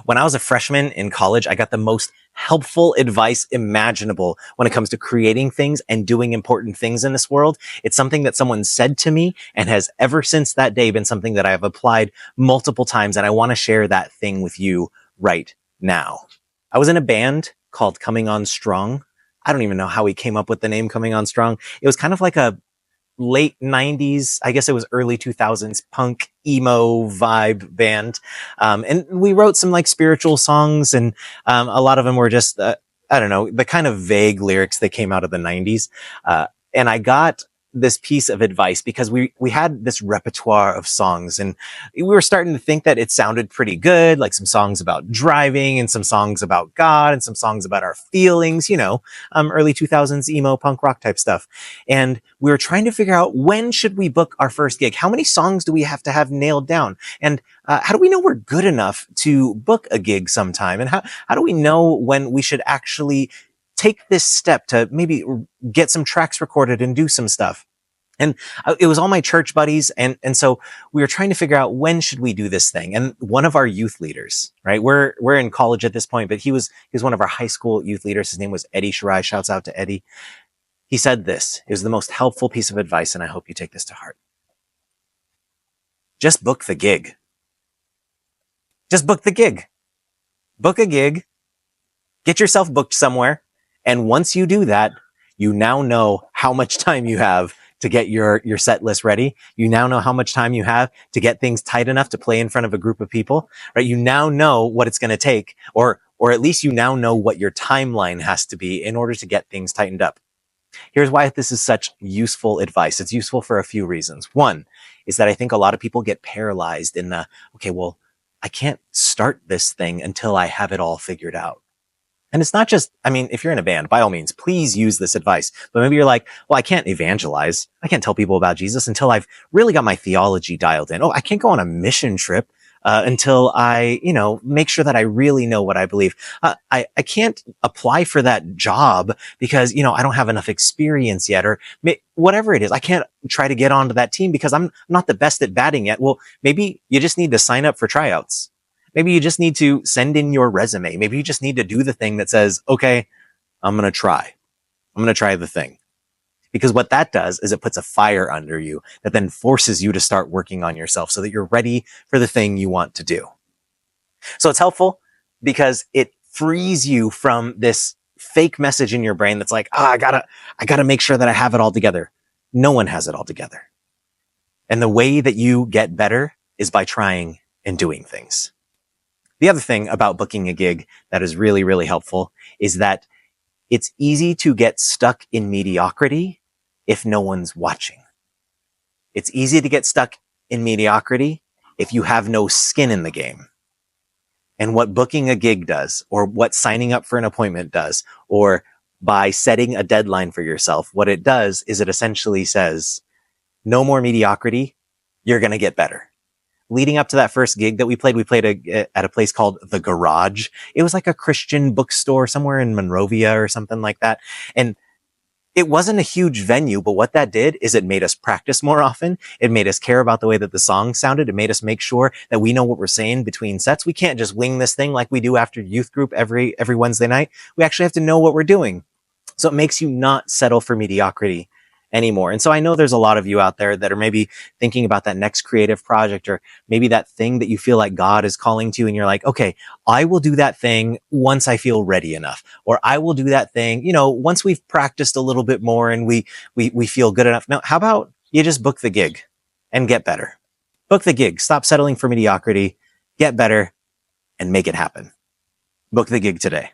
When I was a freshman in college, I got the most helpful advice imaginable when it comes to creating things and doing important things in this world. It's something that someone said to me and has ever since that day been something that I have applied multiple times. And I want to share that thing with you right now. I was in a band called Coming On Strong. I don't even know how we came up with the name Coming On Strong. It was kind of like a late 90s, I guess it was early 2000s, punk emo vibe band. And we wrote some like spiritual songs, and a lot of them were just, I don't know, the kind of vague lyrics that came out of the 90s. And I got this piece of advice because we had this repertoire of songs, and we were starting to think that it sounded pretty good, like some songs about driving and some songs about God and some songs about our feelings, early 2000s emo punk rock type stuff. And we were trying to figure out, when should we book our first gig? How many songs do we have to have nailed down? And how do we know we're good enough to book a gig sometime? And how do we know when we should actually take this step to maybe get some tracks recorded and do some stuff? And it was all my church buddies. And so we were trying to figure out, when should we do this thing? And one of our youth leaders, right? We're in college at this point, but he was one of our high school youth leaders. His name was Eddie Shirai. Shouts out to Eddie. He said this. It was the most helpful piece of advice, and I hope you take this to heart. Just book the gig. Just book the gig. Book a gig. Get yourself booked somewhere. And once you do that, you now know how much time you have to get your set list ready. You now know how much time you have to get things tight enough to play in front of a group of people, right? You now know what it's going to take, or at least you now know what your timeline has to be in order to get things tightened up. Here's why this is such useful advice. It's useful for a few reasons. One is that I think a lot of people get paralyzed in the, okay, well, I can't start this thing until I have it all figured out. And it's not just, if you're in a band, by all means, please use this advice. But maybe you're like, well, I can't evangelize. I can't tell people about Jesus until I've really got my theology dialed in. Oh, I can't go on a mission trip until I, make sure that I really know what I believe. I can't apply for that job because, I don't have enough experience yet, or whatever it is. I can't try to get onto that team because I'm not the best at batting yet. Well, maybe you just need to sign up for tryouts. Maybe you just need to send in your resume. Maybe you just need to do the thing that says, okay, I'm going to try. I'm going to try the thing. Because what that does is it puts a fire under you that then forces you to start working on yourself so that you're ready for the thing you want to do. So it's helpful because it frees you from this fake message in your brain that's like, I gotta make sure that I have it all together. No one has it all together. And the way that you get better is by trying and doing things. The other thing about booking a gig that is really, really helpful is that it's easy to get stuck in mediocrity if no one's watching. It's easy to get stuck in mediocrity if you have no skin in the game. And what booking a gig does, or what signing up for an appointment does, or by setting a deadline for yourself, what it does is it essentially says, no more mediocrity, you're going to get better. Leading up to that first gig that we played at a place called The Garage. It was like a Christian bookstore somewhere in Monrovia or something like that. And it wasn't a huge venue, but what that did is it made us practice more often. It made us care about the way that the song sounded. It made us make sure that we know what we're saying between sets. We can't just wing this thing like we do after youth group every Wednesday night. We actually have to know what we're doing. So it makes you not settle for mediocrity anymore. And so I know there's a lot of you out there that are maybe thinking about that next creative project, or maybe that thing that you feel like God is calling to, and you're like, okay, I will do that thing once I feel ready enough, or I will do that thing, once we've practiced a little bit more and we feel good enough. Now, how about you just book the gig and get better? Book the gig. Stop settling for mediocrity, get better, and make it happen. Book the gig today.